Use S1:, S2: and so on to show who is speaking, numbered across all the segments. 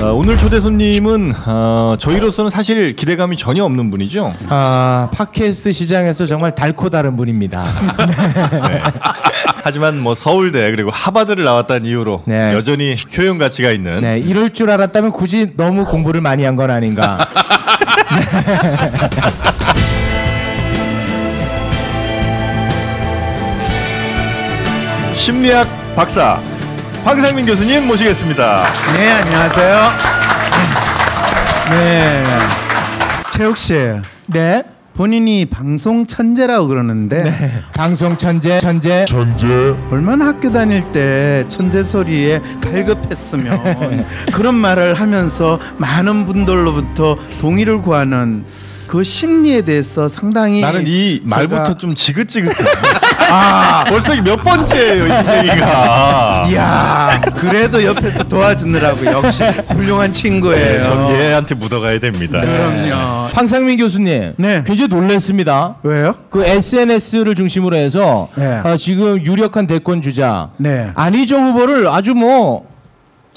S1: 오늘 초대 손님은 저희로서는 사실 기대감이 전혀 없는 분이죠.
S2: 팟캐스트 시장에서 정말 달코 다른 분입니다.
S1: 네. 하지만 뭐 서울대 그리고 하버드를 나왔다는 이유로
S2: 네.
S1: 여전히 효용 가치가 있는.
S2: 네, 이럴 줄 알았다면 굳이 너무 공부를 많이 한 건 아닌가.
S1: 심리학 박사 황상민 교수님 모시겠습니다.
S3: 네, 안녕하세요. 네, 최욱 씨.
S2: 네.
S3: 본인이 방송 천재라고 그러는데
S2: 네. 방송 천재.
S3: 얼마나 학교 다닐 때 천재 소리에 갈급했으면 그런 말을 하면서 많은 분들로부터 동의를 구하는 그 심리에 대해서 상당히
S1: 나는 이 말부터 좀 지긋지긋해. 벌써 몇 번째예요 이 얘기가.
S3: 이야, 그래도 옆에서 도와주느라고 역시 훌륭한 친구예요.
S1: 전 얘한테 묻어가야 됩니다.
S3: 그럼요.
S2: 황상민 교수님,
S3: 네.
S2: 굉장히 놀랐습니다.
S3: 왜요?
S2: 그 SNS를 중심으로 해서
S3: 네.
S2: 지금 유력한 대권 주자
S3: 네.
S2: 안희정 후보를 아주 뭐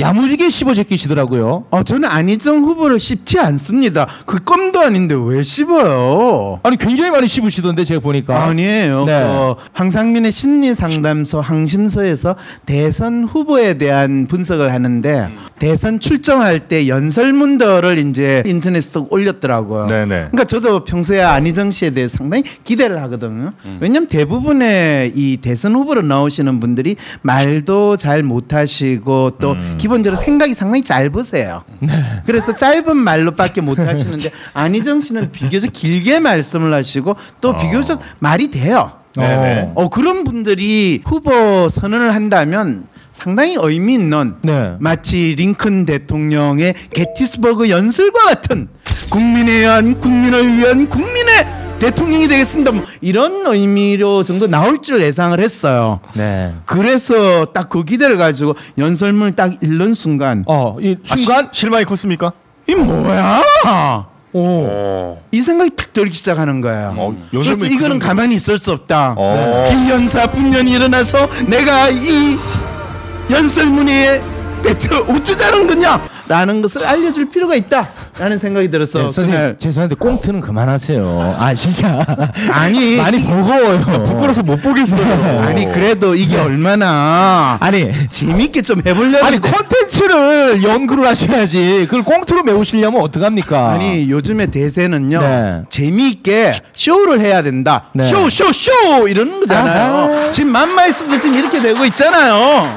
S2: 야무지게 씹어 제끼시더라고요.
S3: 저는 안희정 후보를 씹지 않습니다. 그 껌도 아닌데 왜 씹어요?
S2: 아니 굉장히 많이 씹으시던데 제가 보니까.
S3: 아니에요.
S2: 네.
S3: 황상민의 심리상담소 항심소에서 대선 후보에 대한 분석을 하는데 대선 출정할 때 연설문들을 이제 인터넷에 올렸더라고요.
S1: 네네.
S3: 그러니까 저도 평소에 안희정 씨에 대해 상당히 기대를 하거든요. 왜냐하면 대부분의 이 대선 후보로 나오시는 분들이 말도 잘 못하시고 또 기본적으로 생각이 상당히 짧으세요. 그래서 짧은 말로밖에 못하시는데 안희정 씨는 비교적 길게 말씀을 하시고 또 비교적 말이 돼요.
S1: 네네.
S3: 그런 분들이 후보 선언을 한다면 상당히 의미 있는
S2: 네.
S3: 마치 링컨 대통령의 게티스버그 연설과 같은 국민에 의한 국민을 위한 국민의 대통령이 되겠습니다. 뭐 이런 의미로 정도 나올 줄 예상을 했어요.
S2: 네.
S3: 그래서 딱 그 기대를 가지고 연설문을 딱 읽는 순간
S2: 이 순간
S1: 실망이 컸습니까?
S3: 이 뭐야?
S1: 오.
S3: 이 생각이 탁 들기 시작하는 거예요. 그래서
S1: 연설문이
S3: 이거는
S1: 그
S3: 가만히 있을 수 없다.
S1: 어.
S3: 김연사 분연이 일어나서 내가 이 연설문에 대체 어쩌자는 거냐? 라는 것을 알려줄 필요가 있다. 라는 생각이 들어서
S2: 네, 선생님 죄송한데 꽁트는 그만하세요. 진짜
S3: 아니
S2: 많이 버거워요.
S1: 부끄러워서 못 보겠어요.
S3: 아니 그래도 이게 얼마나 재밌게 좀 해보려고
S2: 콘텐츠를 연구를 하셔야지 그걸 꽁트로 메우시려면 어떡합니까?
S3: 아니 요즘에 대세는요
S2: 네.
S3: 재미있게 쇼를 해야 된다.
S2: 네.
S3: 쇼 이러는 거잖아요. 지금 만마에서도 지금 이렇게 되고 있잖아요.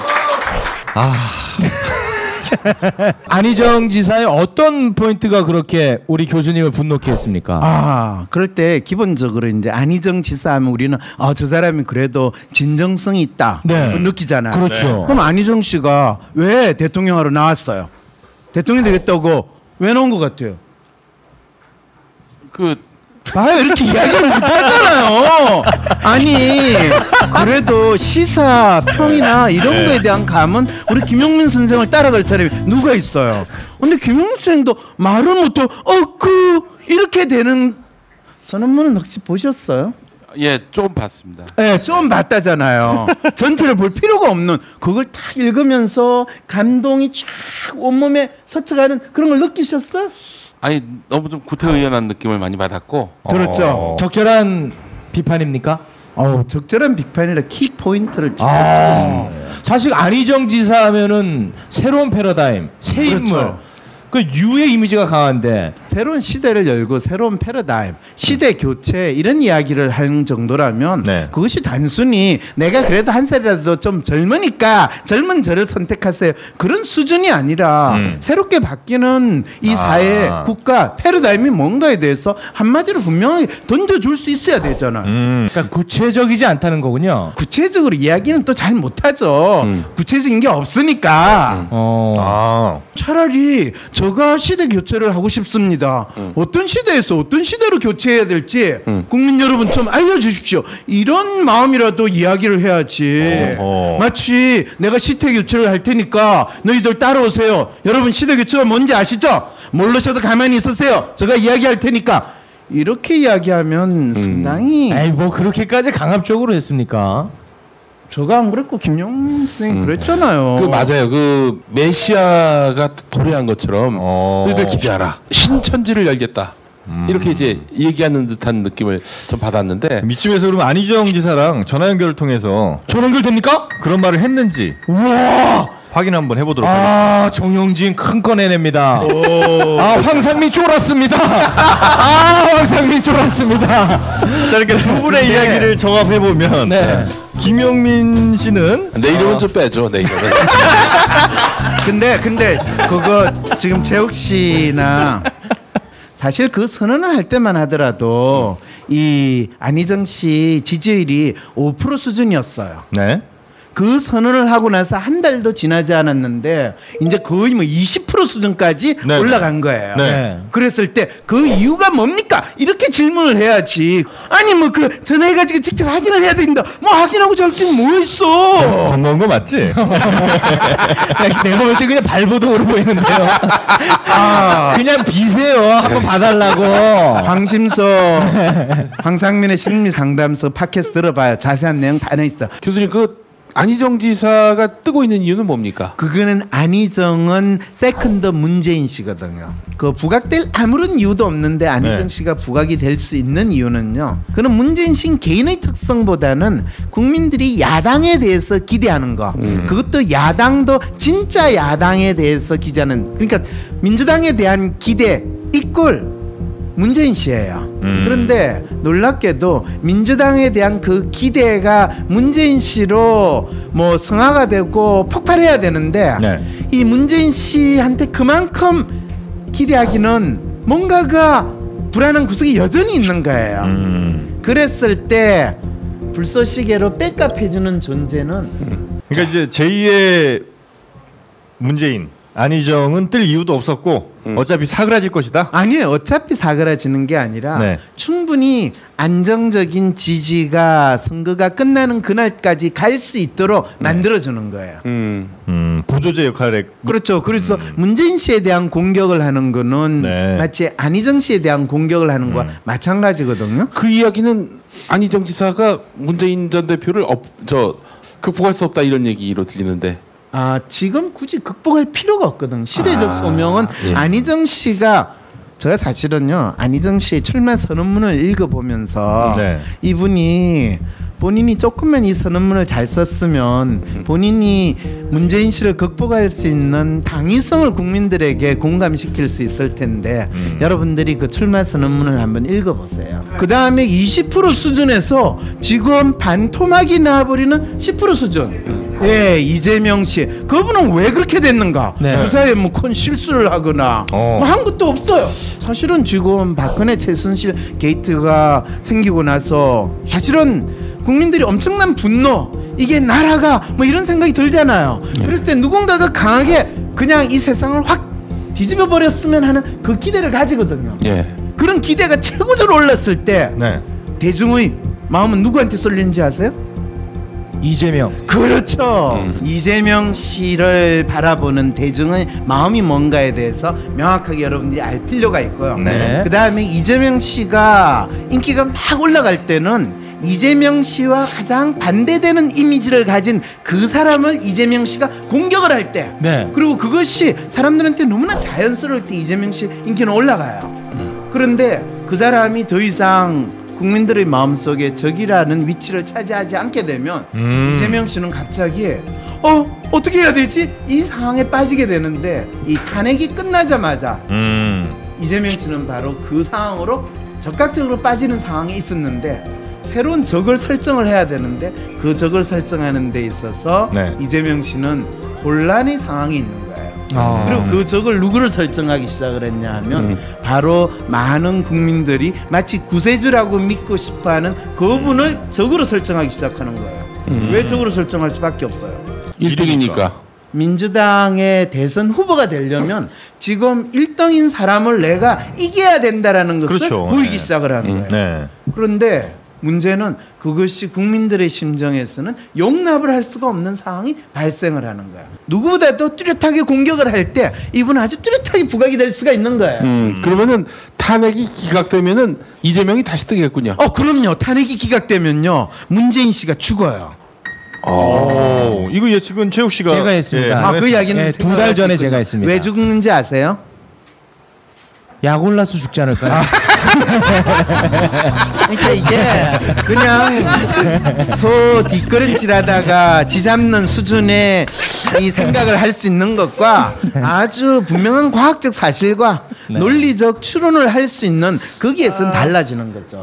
S2: 안희정 지사의 어떤 포인트가 그렇게 우리 교수님을 분노케 했습니까?
S3: 그럴 때 기본적으로 이제 안희정 지사하면 우리는 저 사람이 그래도 진정성이 있다 느끼잖아요.
S2: 그렇죠.
S3: 그럼 안희정 씨가 왜 대통령하러 나왔어요? 대통령 되겠다고 왜 나온 것 같아요? 봐요, 이렇게 이야기를 못하잖아요. 아니 그래도 시사 평이나 이런 거에 대한 감은 우리 김용민 선생을 따라갈 사람이 누가 있어요? 근데 김용민 선생도 말을 못하고 이렇게 되는 선언문은 혹시 보셨어요?
S4: 예, 좀 봤습니다.
S3: 네, 좀 봤다잖아요. 전체를 볼 필요가 없는 그걸 딱 읽으면서 감동이 쫙 온몸에 스쳐가는 그런 걸 느끼셨어요?
S4: 아니 너무 좀 구태의연한 느낌을 많이 받았고.
S3: 그렇죠.
S2: 적절한 비판입니까?
S3: 적절한 비판이라 키 포인트를 잘 찍으시는 거예요.
S2: 사실 안희정 지사 하면은 새로운 패러다임, 새 인물.
S3: 그렇죠.
S2: 그 유의 이미지가 강한데
S3: 새로운 시대를 열고 새로운 패러다임, 시대 교체 이런 이야기를 하는 정도라면 그것이 단순히 내가 그래도 한 살이라도 좀 젊으니까 젊은 저를 선택하세요 그런 수준이 아니라 새롭게 바뀌는 이 사회, 국가, 패러다임이 뭔가에 대해서 한마디로 분명하게 던져줄 수 있어야 되잖아요.
S2: 그러니까 구체적이지 않다는 거군요.
S3: 구체적으로 이야기는 또 잘 못하죠. 구체적인 게 없으니까. 차라리 저가 시대 교체를 하고 싶습니다. 어떤 시대에서 어떤 시대로 교체해야 될지 국민 여러분 좀 알려주십시오. 이런 마음이라도 이야기를 해야지. 마치 내가 시대 교체를 할 테니까 너희들 따라오세요. 여러분 시대 교체가 뭔지 아시죠? 모르셔도 가만히 있으세요. 제가 이야기할 테니까. 이렇게 이야기하면 상당히
S2: 뭐 그렇게까지 강압적으로 했습니까?
S3: 저가 안 그랬고 김영민 선생님 그랬잖아요.
S4: 그 맞아요. 그 메시아가 도래한 것처럼 너희들 기대하라. 신천지를 열겠다. 이렇게 이제 얘기하는 듯한 느낌을 좀 받았는데
S1: 이쯤에서 그러면 안희정 지사랑 전화 연결을 통해서
S2: 전화 연결됩니까?
S1: 그런 말을 했는지
S2: 우와.
S1: 확인 한번 해보도록 하겠습니다.
S2: 정영진 큰 거 내냅니다. 황상민 쫄았습니다. 황상민 쫄았습니다.
S1: 자, 이렇게 두 분의 이야기를 정합해 보면 김영민 씨는
S4: 내 이름은 좀 빼줘. 내 이름은.
S3: 근데 그거 지금 재욱 씨나 사실 그 선언을 할 때만 하더라도 이 안희정 씨 지지율이 5% 수준이었어요.
S1: 네.
S3: 그 선언을 하고 나서 한 달도 지나지 않았는데 이제 거의 뭐 20% 수준까지
S1: 네.
S3: 올라간 거예요.
S1: 네.
S3: 그랬을 때 그 이유가 뭡니까? 이렇게 질문을 해야지. 아니 뭐 그 전화해가지고 직접 확인을 해야 된다. 뭐 확인하고 저렇게 뭐 있어?
S1: 건강한 거 맞지?
S2: 내가 볼 때 그냥 발버둥으로 보이는데요. 그냥 비세요. 한번 봐달라고.
S3: 황심소 황상민의 심리 상담소 팟캐스트 들어봐요. 자세한 내용 다 나있어.
S4: 교수님 그 안희정 지사가 뜨고 있는 이유는 뭡니까?
S3: 그거는 안희정은 세컨더 문재인 씨거든요. 그 부각될 아무런 이유도 없는데 안희정 씨가 부각이 될 수 있는 이유는요. 그는 문재인 씨 개인의 특성보다는 국민들이 야당에 대해서 기대하는 거. 그것도 야당도 진짜 야당에 대해서 기대하는. 그러니까 민주당에 대한 기대 이꼴 문재인 씨예요. 그런데 놀랍게도 민주당에 대한 그 기대가 문재인 씨로 뭐 성화가 되고 폭발해야 되는데 이 문재인 씨한테 그만큼 기대하기는 뭔가가 불안한 구석이 여전히 있는 거예요. 그랬을 때 불쏘시개로 백업 해주는 존재는
S1: 그러니까 이제 제2의 문재인 안희정은 뜰 이유도 없었고 어차피 사그라질 것이다.
S3: 아니에요. 어차피 사그라지는 게 아니라 충분히 안정적인 지지가 선거가 끝나는 그날까지 갈 수 있도록 만들어주는 거예요.
S1: 보조제 역할에
S3: 그렇죠. 그래서 문재인 씨에 대한 공격을 하는 거는 마치 안희정 씨에 대한 공격을 하는 거와 마찬가지거든요.
S4: 그 이야기는 안희정 지사가 문재인 전 대표를 극복할 수 없다 이런 얘기로 들리는데.
S3: 지금 굳이 극복할 필요가 없거든. 시대적 소명은 안희정 씨가 제가 사실은요 안희정 씨의 출마 선언문을 읽어보면서 이분이 본인이 조금만 이 선언문을 잘 썼으면 본인이 문재인 씨를 극복할 수 있는 당위성을 국민들에게 공감시킬 수 있을 텐데 여러분들이 그 출마 선언문을 한번 읽어보세요. 그 다음에 20% 수준에서 지금 반토막이 나버리는 10% 수준. 이재명 씨 그분은 왜 그렇게 됐는가? 그 사이에 뭐 큰 실수를 하거나 뭐 한 것도 없어요. 사실은 지금 박근혜 최순실 게이트가 생기고 나서 사실은 국민들이 엄청난 분노, 이게 나라가 뭐 이런 생각이 들잖아요. 그랬을 때 누군가가 강하게 그냥 이 세상을 확 뒤집어 버렸으면 하는 그 기대를 가지거든요. 그런 기대가 최고조로 올랐을 때 대중의 마음은 누구한테 쏠리는지 아세요?
S2: 이재명.
S3: 그렇죠. 이재명 씨를 바라보는 대중의 마음이 뭔가에 대해서 명확하게 여러분들이 알 필요가 있고요. 그 다음에 이재명 씨가 인기가 막 올라갈 때는 이재명 씨와 가장 반대되는 이미지를 가진 그 사람을 이재명 씨가 공격을 할 때 그리고 그것이 사람들한테 너무나 자연스러울 때 이재명 씨 인기는 올라가요. 그런데 그 사람이 더 이상 국민들의 마음속에 적이라는 위치를 차지하지 않게 되면 이재명 씨는 갑자기 어떻게 해야 되지? 이 상황에 빠지게 되는데 이 탄핵이 끝나자마자 이재명 씨는 바로 그 상황으로 적극적으로 빠지는 상황에 있었는데 새로운 적을 설정을 해야 되는데 그 적을 설정하는 데 있어서 이재명 씨는 혼란의 상황에 있는 거예요. 그리고 그 적을 누구를 설정하기 시작을 했냐 하면 바로 많은 국민들이 마치 구세주라고 믿고 싶어하는 그분을 적으로 설정하기 시작하는 거예요. 왜 적으로 설정할 수밖에 없어요?
S4: 1등이니까.
S3: 민주당의 대선 후보가 되려면 지금 1등인 사람을 내가 이겨야 된다라는 것을 보이기 시작을 하는 거예요. 그런데 문제는 그것이 국민들의 심정에서는 용납을 할 수가 없는 상황이 발생을 하는 거야. 누구보다도 뚜렷하게 공격을 할 때 이분은 아주 뚜렷하게 부각이 될 수가 있는 거예요.
S4: 그러면은 탄핵이 기각되면은 이재명이 다시 뜨겠군요.
S3: 그럼요. 탄핵이 기각되면요 문재인 씨가 죽어요.
S1: 이거 예측은 최욱 씨가
S2: 제가 했습니다.
S3: 그 이야기는
S2: 네, 2달 전에 제가 했습니다.
S3: 왜 죽는지 아세요?
S2: 약 올라서 죽지 않을까요?
S3: 그러니까 이게 그냥 소 뒷걸음질하다가 지 잡는 수준의 이 생각을 할 수 있는 것과 아주 분명한 과학적 사실과 논리적 추론을 할 수 있는 거기에서는 달라지는 거죠.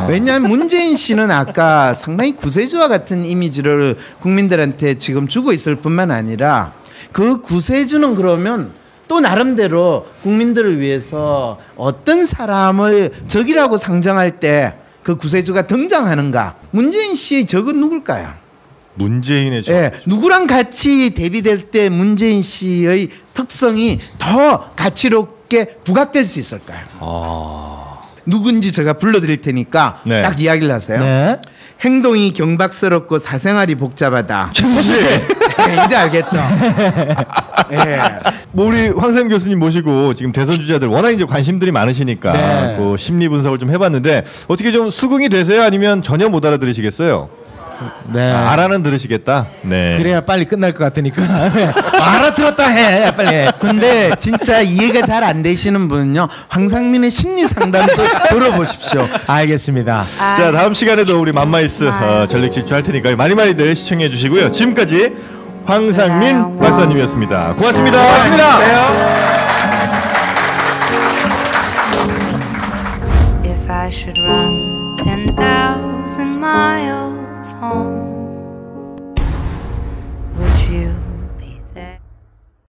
S3: 왜냐하면 문재인 씨는 아까 상당히 구세주와 같은 이미지를 국민들한테 지금 주고 있을 뿐만 아니라 그 구세주는 그러면 또 나름대로 국민들을 위해서 어떤 사람을 적이라고 상정할 때 그 구세주가 등장하는가? 문재인 씨의 적은 누굴까요?
S1: 문재인의 적.
S3: 예, 누구랑 같이 대비될 때 문재인 씨의 특성이 더 가치롭게 부각될 수 있을까요? 누군지 제가 불러드릴 테니까
S1: 네.
S3: 딱 이야기를 하세요.
S2: 네.
S3: 행동이 경박스럽고 사생활이 복잡하다. 네, 이제 알겠죠. 예.
S1: 뭐 우리 황쌤 교수님 모시고 지금 대선 주자들 워낙 이제 관심들이 많으시니까
S2: 네.
S1: 그 심리 분석을 좀 해봤는데 어떻게 좀 수긍이 되세요? 아니면 전혀 못 알아들으시겠어요?
S2: 네.
S1: 알아는 들으시겠다. 네.
S2: 그래야 빨리 끝날 것 같으니까. 알아들었다 해. 빨리.
S3: 근데 진짜 이해가 잘 안 되시는 분은요, 황상민의 심리 상담소 들어보십시오.
S2: 알겠습니다.
S1: 자, 다음 시간에도 우리 맘마이스 전력 질주할 테니까요. 많이들 시청해 주시고요. 지금까지 황상민 박사님이었습니다. 고맙습니다.
S3: 고맙습니다.